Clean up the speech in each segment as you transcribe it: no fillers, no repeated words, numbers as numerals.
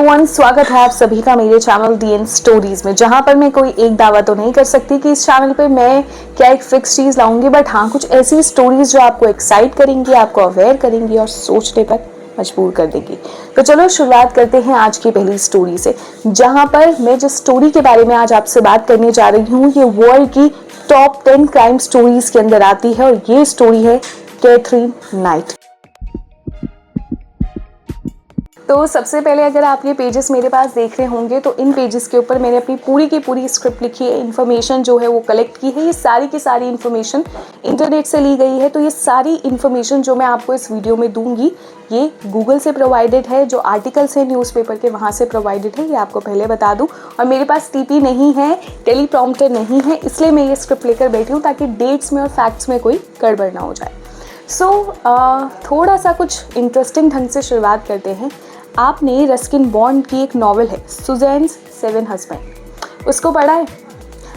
Everyone, स्वागत है आप सभी का मेरे चैनल डीएन स्टोरीज में, जहां पर मैं कोई एक दावा तो नहीं कर सकती कि इस चैनल पे मैं क्या एक फिक्स चीज लाऊंगी, बट हाँ कुछ ऐसी स्टोरीज जो आपको एक्साइट करेंगी, आपको अवेयर करेंगी और सोचने पर मजबूर कर देगी। तो चलो शुरुआत करते हैं आज की पहली स्टोरी से, जहां पर मैं जिस स्टोरी के बारे में आज आपसे बात करने जा रही हूँ ये वर्ल्ड की टॉप 10 क्राइम स्टोरीज के अंदर आती है और ये स्टोरी है कैथरीन नाइट। तो सबसे पहले अगर आप ये पेजेस मेरे पास देख रहे होंगे तो इन पेजेस के ऊपर मैंने अपनी पूरी की पूरी स्क्रिप्ट लिखी है, इन्फॉर्मेशन जो है वो कलेक्ट की है। ये सारी की सारी इन्फॉर्मेशन इंटरनेट से ली गई है। तो ये सारी इन्फॉर्मेशन जो मैं आपको इस वीडियो में दूंगी ये गूगल से प्रोवाइडेड है, जो आर्टिकल्स हैं न्यूज़पेपर के वहाँ से प्रोवाइडेड है, ये आपको पहले बता दूँ। और मेरे पास टीपी नहीं है, टेलीप्रॉम्प्टर नहीं है, इसलिए मैं ये स्क्रिप्ट लेकर बैठी हूँ ताकि डेट्स में और फैक्ट्स में कोई गड़बड़ ना हो जाए। थोड़ा सा कुछ इंटरेस्टिंग ढंग से शुरुआत करते हैं। आपने रस्किन बॉन्ड की एक नॉवल है सुजैन्स 7 हस्बैंड, उसको पढ़ा है?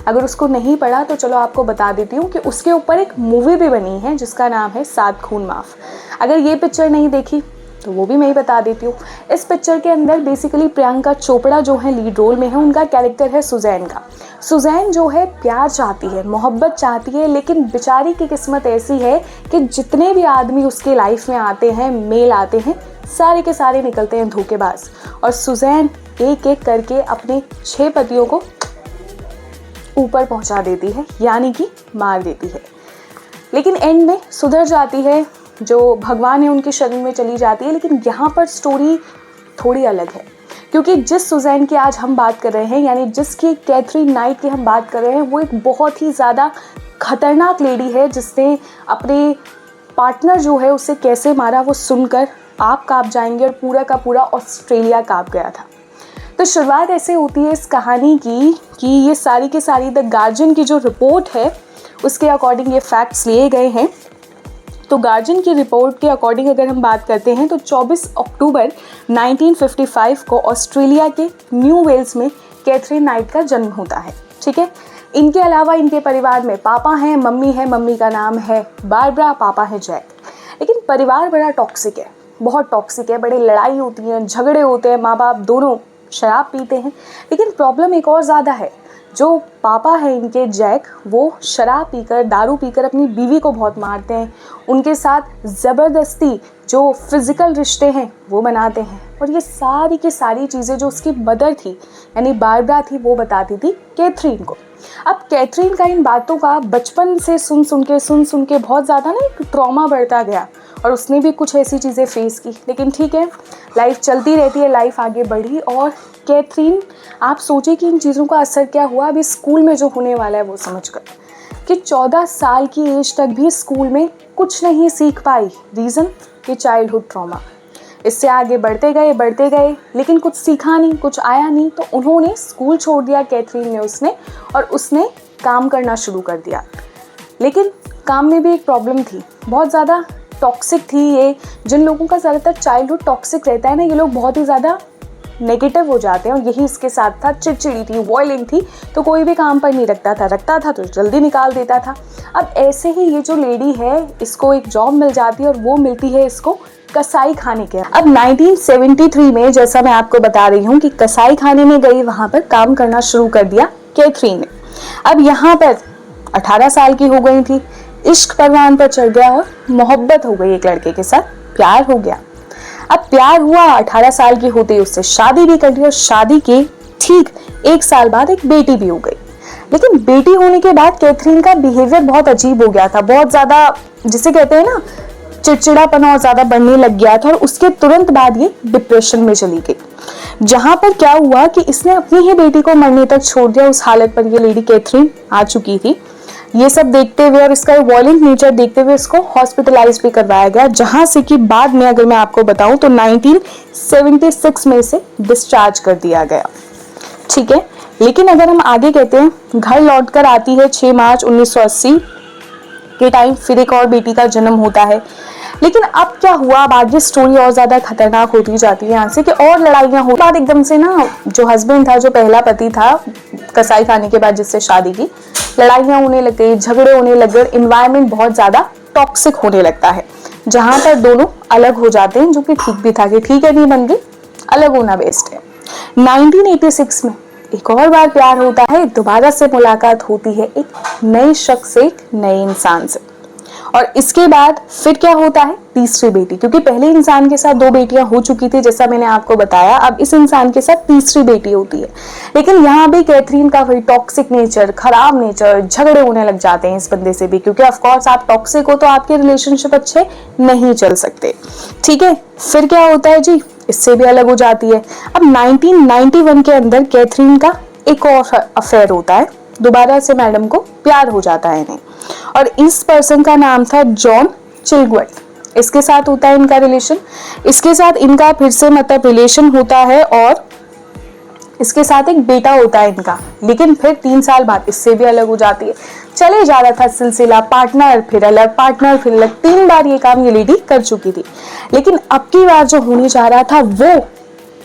अगर उसको नहीं पढ़ा तो चलो आपको बता देती हूँ कि उसके ऊपर एक मूवी भी बनी है जिसका नाम है 7 खून माफ। अगर ये पिक्चर नहीं देखी तो वो भी मैं ही बता देती हूँ। इस पिक्चर के अंदर बेसिकली प्रियंका चोपड़ा जो है लीड रोल में है, उनका कैरेक्टर है सुजैन का। सुजैन जो है प्यार चाहती है, मोहब्बत चाहती है, लेकिन बेचारी की किस्मत ऐसी है कि जितने भी आदमी उसके लाइफ में आते हैं, मेल आते हैं, सारे के सारे निकलते हैं धोखेबाज। और सुजैन एक एक करके अपने 6 पतियों को ऊपर पहुंचा देती है, यानी कि मार देती है। लेकिन एंड में सुधर जाती है, जो भगवान है उनके शरण में चली जाती है। लेकिन यहाँ पर स्टोरी थोड़ी अलग है, क्योंकि जिस सुजैन की आज हम बात कर रहे हैं, यानी जिसकी कैथरीन नाइट की हम बात कर रहे हैं, वो एक बहुत ही ज़्यादा खतरनाक लेडी है जिसने अपने पार्टनर जो है उसे कैसे मारा वो सुनकर आप काँप जाएंगे और पूरा का पूरा ऑस्ट्रेलिया काँप गया था। तो शुरुआत ऐसे होती है इस कहानी की कि ये सारी के सारी द गार्जियन की जो रिपोर्ट है उसके अकॉर्डिंग ये फैक्ट्स लिए गए हैं। तो गार्जियन की रिपोर्ट के अकॉर्डिंग अगर हम बात करते हैं तो 24 अक्टूबर 1955 को ऑस्ट्रेलिया के न्यू वेल्स में कैथरीन नाइट का जन्म होता है। ठीक है, इनके अलावा इनके परिवार में पापा हैं, मम्मी है, मम्मी का नाम है बारबरा, पापा है जैक। लेकिन परिवार बड़ा टॉक्सिक है, बहुत टॉक्सिक है, बड़ी लड़ाई होती है, झगड़े होते हैं, माँ बाप दोनों शराब पीते हैं। लेकिन प्रॉब्लम एक और ज़्यादा है, जो पापा है इनके जैक, वो शराब पीकर, दारू पीकर अपनी बीवी को बहुत मारते हैं, उनके साथ ज़बरदस्ती जो फिज़िकल रिश्ते हैं वो बनाते हैं। और ये सारी की सारी चीज़ें जो उसकी मदर थी यानी बारबरा थी वो बताती थी कैथरीन को। अब कैथरीन का इन बातों का बचपन से सुन सुन के बहुत ज़्यादा ना एक ट्रॉमा बढ़ता गया और उसने भी कुछ ऐसी चीज़ें फेस की। लेकिन ठीक है, लाइफ चलती रहती है, लाइफ आगे बढ़ी। और कैथरीन, आप सोचिए कि इन चीज़ों का असर क्या हुआ अभी स्कूल में जो होने वाला है वो समझकर, कि 14 साल की एज तक भी स्कूल में कुछ नहीं सीख पाई। रीज़न कि चाइल्डहुड ट्रॉमा। इससे आगे बढ़ते गए लेकिन कुछ सीखा नहीं, कुछ आया नहीं, तो उन्होंने स्कूल छोड़ दिया कैथरीन ने, उसने काम करना शुरू कर दिया। लेकिन काम में भी एक प्रॉब्लम थी, बहुत ज़्यादा टॉक्सिक थी। ये जिन लोगों का ज़्यादातर चाइल्डहुड टॉक्सिक रहता है ना, ये लोग बहुत ही ज़्यादा नेगेटिव हो जाते हैं और यही इसके साथ था। चिड़चिड़ी थी, वॉयलेंट थी, तो कोई भी काम पर नहीं रखता था तो जल्दी निकाल देता था। अब ऐसे ही ये जो लेडी है, इसको एक जॉब मिल जाती है और वो मिलती है इसको कसाई खाने के। अब 1973 में, जैसा मैं आपको बता रही हूँ कि कसाई खाने में गई, वहाँ पर काम करना शुरू कर दिया कैथरीन ने। अब यहाँ पर 18 साल की हो गई थी, इश्क परवान पर चढ़ गया और मोहब्बत हो गई, एक लड़के के साथ प्यार हो गया। अब प्यार हुआ, 18 साल की होते ही उससे शादी भी कर ली और शादी के ठीक 1 साल बाद एक बेटी भी हो गई। लेकिन बेटी होने के बाद कैथरीन का बिहेवियर बहुत अजीब हो गया था, बहुत ज़्यादा, जिसे कहते हैं ना, चिड़चिड़ापन और ज़्यादा बढ़ने लग गया था। और उसके तुरंत बाद ये डिप्रेशन में चली गई, जहाँ पर क्या हुआ कि इसने अपनी ही बेटी को मरने तक छोड़ दिया। उस हालत पर ये लेडी कैथरीन आ चुकी थी। ये सब देखते हुए और इसका वॉयलेंट नेचर देखते हुए इसको हॉस्पिटलाइज भी करवाया गया, जहाँ से कि बाद में अगर मैं आपको बताऊं तो 1976 में इसे डिस्चार्ज कर दिया गया। ठीक है, लेकिन अगर हम आगे कहते हैं, घर लौटकर आती है 6 मार्च 1980 के टाइम, फिर एक और बेटी का जन्म होता है। लेकिन अब क्या हुआ, अब आगे स्टोरी और ज़्यादा खतरनाक होती जाती है यहाँ से, कि और लड़ाइयाँ हो। बाद एकदम से ना, जो हस्बैंड था, जो पहला पति था कसाई खाने के बाद जिससे शादी की, लड़ाइयाँ होने लग गई, झगड़े होने लग गए, इन्वायरमेंट बहुत ज़्यादा टॉक्सिक होने लगता है, जहाँ पर दोनों अलग हो जाते हैं, जो कि ठीक भी था कि ठीक है, नहीं बन गई, अलग होना बेस्ट है। 1986 में एक और बार प्यार होता है, दोबारा से मुलाकात होती है एक नए शख्स से, एक नए इंसान से। और इसके बाद फिर क्या होता है, तीसरी बेटी, क्योंकि पहले इंसान के साथ 2 बेटियां हो चुकी थी जैसा मैंने आपको बताया, अब इस इंसान के साथ तीसरी बेटी होती है। लेकिन यहाँ भी कैथरीन का वही टॉक्सिक नेचर, खराब नेचर, झगड़े होने लग जाते हैं इस बंदे से भी, क्योंकि ऑफ कोर्स आप टॉक्सिक हो तो आपके रिलेशनशिप अच्छे नहीं चल सकते। ठीक है, फिर क्या होता है जी, इससे भी अलग हो जाती है। अब 1991 के अंदर कैथरीन का एक और अफेयर होता है, दोबारा से मैडम को प्यार हो जाता है इन्हें, और इस पर्सन का नाम था जॉन चिलगुएट। इसके साथ होता है इनका रिलेशन, इसके साथ इनका फिर से मतलब रिलेशन होता है, और इसके साथ एक बेटा होता है इनका। लेकिन फिर 3 साल बाद इससे भी अलग हो जाती है। चले जा रहा था सिलसिला, पार्टनर फिर अलग, पार्टनर फिर अलग, 3 बार ये काम ये लेडी कर चुकी थी। लेकिन अब की बार जो होने जा रहा था वो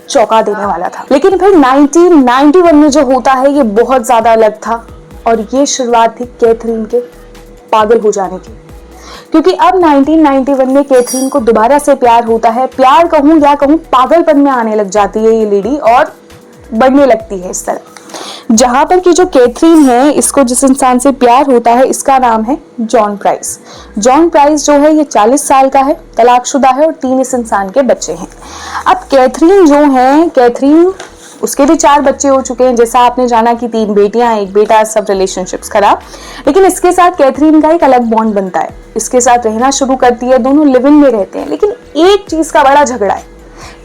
चौंका देने वाला था। लेकिन फिर 1991 में जो होता है ये बहुत ज्यादा अलग था, और ये शुरुआत थी कैथरीन के पागल हो जाने की। क्योंकि अब 1991 में कैथरीन को दोबारा से प्यार होता है, प्यार कहूं या कहूं पागलपन में आने लग जाती है ये लेडी, और बढ़ने लगती है इस तरह। जहां पर कि जो कैथरीन है, इसको जिस इंसान से प्यार होता है इसका नाम है जॉन प्राइस। जॉन प्राइस जो है ये 40 साल का है, तलाकशुदा है, और 3 इस इंसान के बच्चे हैं। अब कैथरीन जो है, कैथरीन उसके भी 4 बच्चे हो चुके हैं, जैसा आपने जाना कि 3 बेटियां, 1 बेटा, सब रिलेशनशिप्स खराब। लेकिन इसके साथ कैथरीन का एक अलग बॉन्ड बनता है, इसके साथ रहना शुरू करती है, दोनों लिव इन में रहते हैं। लेकिन एक चीज का बड़ा झगड़ा है,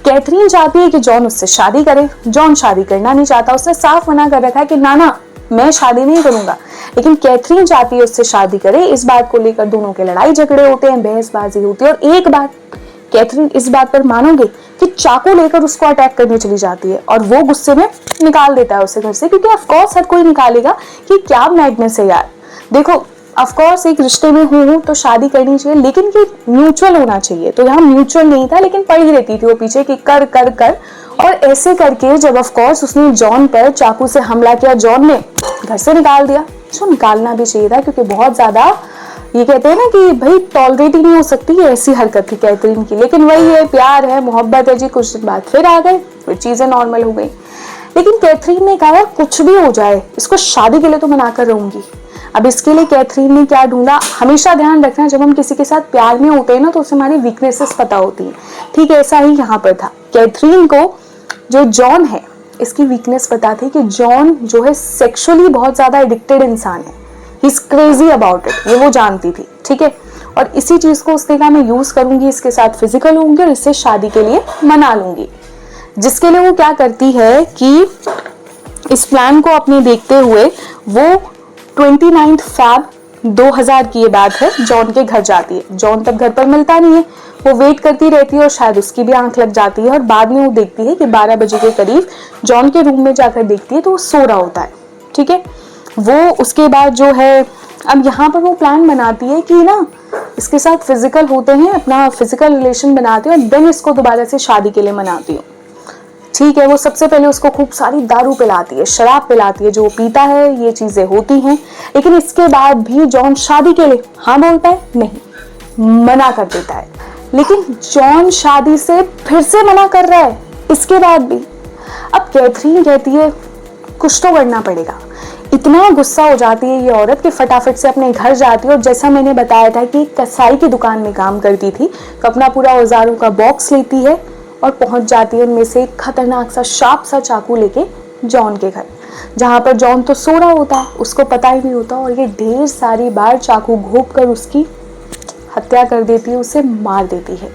कैथरीन चाहती है कि जॉन उससे शादी करे, जॉन शादी करना नहीं चाहता, उसने साफ मना कर रखा है कि ना ना मैं शादी नहीं करूंगा। लेकिन कैथरीन चाहती है उससे शादी करे। इस बात को लेकर दोनों के लड़ाई झगड़े होते हैं, बहसबाजी होती है, और एक बार कैथरीन इस बात पर मानोगे कि चाकू लेकर उसको अटैक करने चली जाती है, और वो गुस्से में निकाल देता है उसे घर से, क्योंकि ऑफ कोर्स हर कोई निकालेगा कि क्या मैडनेस है यार। देखो ऑफ कोर्स एक रिश्ते में हूँ तो शादी करनी चाहिए, लेकिन कि म्यूचुअल होना चाहिए। तो यहाँ म्यूचुअल नहीं था, लेकिन पड़ी रहती थी वो पीछे कि कर कर कर, और ऐसे करके जब ऑफ कोर्स उसने जॉन पर चाकू से हमला किया, जॉन ने घर से निकाल दिया, जो निकालना भी चाहिए था, क्योंकि बहुत ज्यादा ये कहते हैं ना कि भाई टॉलरेट ही नहीं हो सकती है ऐसी हरकत थी कैथरीन की। लेकिन वही है, प्यार है, मोहब्बत है जी, कुछ दिन बाद फिर आ गए, फिर चीजें नॉर्मल हो गई। लेकिन कैथरीन ने कहा कुछ भी हो जाए इसको शादी के लिए तो मना कर रहूंगी। अब इसके लिए कैथरीन ने क्या ढूंढा, हमेशा ध्यान रखना जब हम किसी के साथ प्यार में होते हैं ना तो उसे हमारी वीकनेसेस पता होती है। ठीक ऐसा ही यहाँ पर था, कैथरीन को जो जॉन है इसकी वीकनेस पता थी कि जॉन जो है सेक्सुअली बहुत ज्यादा एडिक्टेड इंसान है, he is crazy about it, ये वो जानती थी। ठीक है, और इसी चीज को उसने कहा मैं यूज करूंगी, इसके साथ फिजिकल होंगी और इससे शादी के लिए मना लूंगी। जिसके लिए वो क्या करती है कि इस प्लान को अपने देखते हुए वो 29 फैब 2000 की ये बात है, जॉन के घर जाती है। जॉन तब घर पर मिलता नहीं है, वो वेट करती रहती है, और शायद उसकी भी आंख लग जाती है, और बाद में वो देखती है कि 12 बजे के करीब जॉन के रूम में जाकर देखती है तो वो सो रहा होता है। ठीक है, वो उसके बाद जो है, अब यहाँ पर वो प्लान बनाती है कि ना इसके साथ फिजिकल होते हैं, अपना फिजिकल रिलेशन बनाती है, और देन इसको दोबारा से शादी के लिए मनाती हूँ। ठीक है, वो सबसे पहले उसको खूब सारी दारू पिलाती है, शराब पिलाती है, जो वो पीता है, ये चीजें होती हैं। लेकिन इसके बाद भी जॉन शादी के लिए हाँ बोलता है, नहीं, मना कर देता है। लेकिन जॉन शादी से फिर से मना कर रहा है इसके बाद भी। अब कैथरीन कहती है कुछ तो करना पड़ेगा। इतना गुस्सा हो जाती है ये औरत कि फटाफट से अपने घर जाती है, और जैसा मैंने बताया था कि कसाई की दुकान में काम करती थी, तो अपना पूरा औजारों का बॉक्स लेती है और पहुंच जाती है उनमें से एक खतरनाक सा शार्प सा चाकू लेके जॉन के घर, जहां पर जॉन तो सो रहा होता है, उसको पता ही नहीं होता, और ये ढेर सारी बार चाकू घोंप कर उसकी हत्या कर देती है, उसे मार देती है।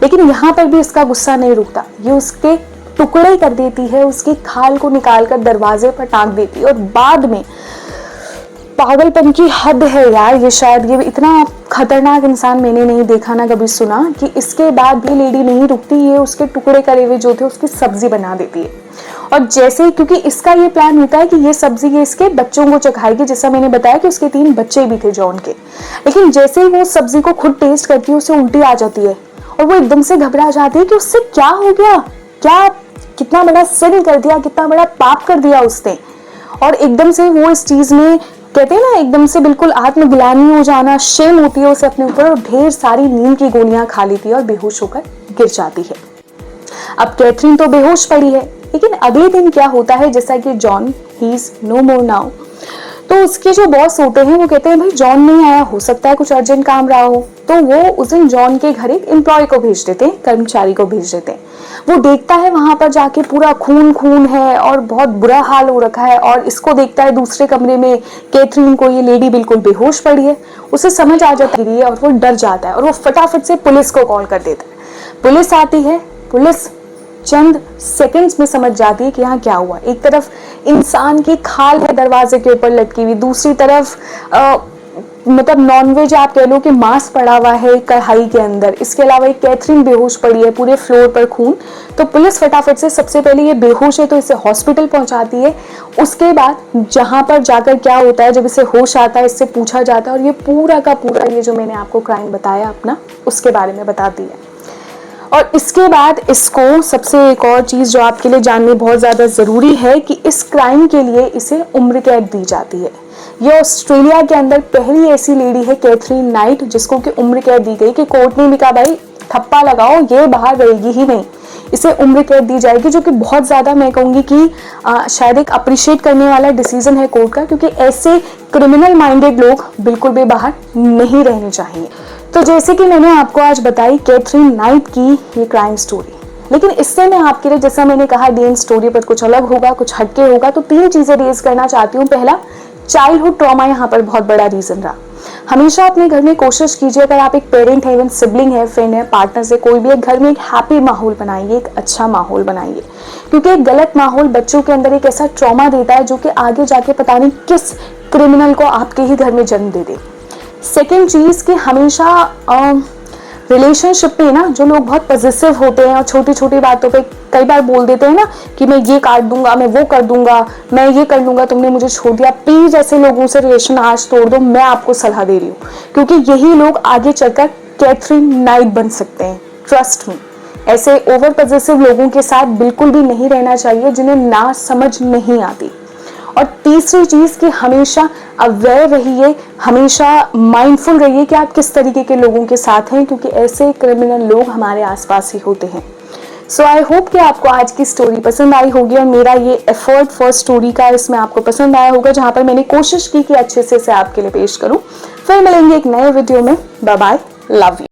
लेकिन यहाँ पर भी इसका गुस्सा नहीं रुकता, ये उसके टुकड़े कर देती है, उसकी खाल को निकालकर दरवाजे पर टांग देती है। और बाद में पागलपन की हद है यार, ये शायद ये इतना खतरनाक इंसान मैंने नहीं देखा ना कभी सुना, कि इसके बाद भी लेडी नहीं रुकती, ये उसके टुकड़े करे हुए जो थे उसकी सब्जी बना देती है। और जैसे, क्योंकि इसका ये प्लान होता है कि ये सब्जी ये इसके बच्चों को चखाएगी, जैसा मैंने बताया कि उसके 3 बच्चे भी थे जॉन के। लेकिन जैसे ही वो सब्जी को खुद टेस्ट करती है उसे उल्टी आ जाती है, और वो एकदम से घबरा जाती है कि उससे क्या हो गया, क्या कितना बड़ा सिन कर दिया, कितना बड़ा पाप कर दिया उसने। और एकदम से वो इस चीज में कहते हैं ना, एकदम से बिल्कुल आत्मग्लानि हो जाना, शेम होती है उसे अपने ऊपर, और ढेर सारी नींद की गोलियां खा लेती है और बेहोश होकर गिर जाती है। अब कैथरीन तो बेहोश पड़ी है, लेकिन अगले दिन क्या होता है, जैसा कि John he is no more now, तो उसके जो बॉस होते हैं वो कहते हैं भाई जॉन नहीं आया, हो सकता है कुछ अर्जेंट काम रहा हो, तो वो उस दिन जॉन के घर एक एम्प्लॉय को भेज देते हैं, कर्मचारी को भेज देते हैं। वो देखता है वहां पर जाके पूरा खून खून है और बहुत बुरा हाल हो रखा है, और इसको देखता है दूसरे कमरे में कैथरीन को, ये लेडी बिल्कुल बेहोश पड़ी है। उसे समझ आ जाती है और वो डर जाता है और वो फटाफट से पुलिस को कॉल कर देता है। पुलिस आती है, पुलिस चंद सेकंड्स में समझ जाती है कि यहाँ क्या हुआ। एक तरफ इंसान की खाल है दरवाजे के ऊपर लटकी हुई, दूसरी तरफ मतलब नॉनवेज आप कह लो कि मांस पड़ा हुआ है कढ़ाई के अंदर, इसके अलावा एक कैथरीन बेहोश पड़ी है, पूरे फ्लोर पर खून। तो पुलिस फटाफट से, सबसे पहले ये बेहोश है तो इसे हॉस्पिटल पहुंचाती है। उसके बाद जहां पर जाकर क्या होता है, जब इसे होश आता है, इससे पूछा जाता है और ये पूरा का पूरा ये जो मैंने आपको क्राइम बताया अपना, उसके बारे में बताती है। और इसके बाद इसको सबसे एक और चीज़ जो आपके लिए जाननी बहुत ज़्यादा ज़रूरी है कि इस क्राइम के लिए इसे उम्र कैद दी जाती है। ये ऑस्ट्रेलिया के अंदर पहली ऐसी लेडी है कैथरीन नाइट जिसको कि उम्र कैद दी गई, कि कोर्ट ने भी कहा भाई थप्पा लगाओ, ये बाहर रहेगी ही नहीं, इसे उम्र कैद दी जाएगी, जो कि बहुत ज़्यादा मैं कहूँगी कि शायद एक अप्रिशिएट करने वाला डिसीजन है कोर्ट का, क्योंकि ऐसे क्रिमिनल माइंडेड लोग बिल्कुल भी बाहर नहीं रहने चाहिए। तो जैसे कि मैंने आपको आज बताई कैथरीन नाइट की ये क्राइम स्टोरी, लेकिन इससे मैं आपके लिए, जैसा मैंने कहा डी एन स्टोरी पर कुछ अलग होगा, कुछ हटके होगा, तो 3 चीज़ें रेज करना चाहती हूँ। पहला, चाइल्डहुड ट्रॉमा यहाँ पर बहुत बड़ा रीजन रहा। हमेशा अपने घर में कोशिश कीजिए, अगर आप एक पेरेंट है, इवन सिबलिंग है, फ्रेंड है, पार्टनर से कोई भी, एक घर में एक हैप्पी माहौल बनाइए, एक अच्छा माहौल बनाइए, क्योंकि एक गलत माहौल बच्चों के अंदर एक ऐसा ट्रॉमा देता है जो कि आगे जाके पता नहीं किस क्रिमिनल को आपके ही घर में जन्म दे दे। सेकेंड चीज़ कि हमेशा रिलेशनशिप में ना जो लोग बहुत पॉजिटिव होते हैं और छोटी छोटी बातों पे कई बार बोल देते हैं ना कि मैं ये काट दूंगा, मैं वो कर दूंगा, मैं ये कर लूंगा, तुमने मुझे छोड़ दिया, प्लीज ऐसे लोगों से रिलेशन आज तोड़ दो, मैं आपको सलाह दे रही हूँ, क्योंकि यही लोग आगे चलकर कैथरीन नाइट बन सकते हैं। ट्रस्ट मी, ऐसे ओवर पॉजिटिव लोगों के साथ बिल्कुल भी नहीं रहना चाहिए जिन्हें ना समझ नहीं आती। और तीसरी चीज़ कि हमेशा अवेयर रहिए, हमेशा माइंडफुल रहिए कि आप किस तरीके के लोगों के साथ हैं, क्योंकि ऐसे क्रिमिनल लोग हमारे आसपास ही होते हैं। सो आई होप कि आपको आज की स्टोरी पसंद आई होगी और मेरा ये एफर्ट फर्स्ट स्टोरी का इसमें आपको पसंद आया होगा, जहाँ पर मैंने कोशिश की कि अच्छे से इसे आपके लिए पेश करूँ। फिर मिलेंगे एक नए वीडियो में। Bye bye, love you.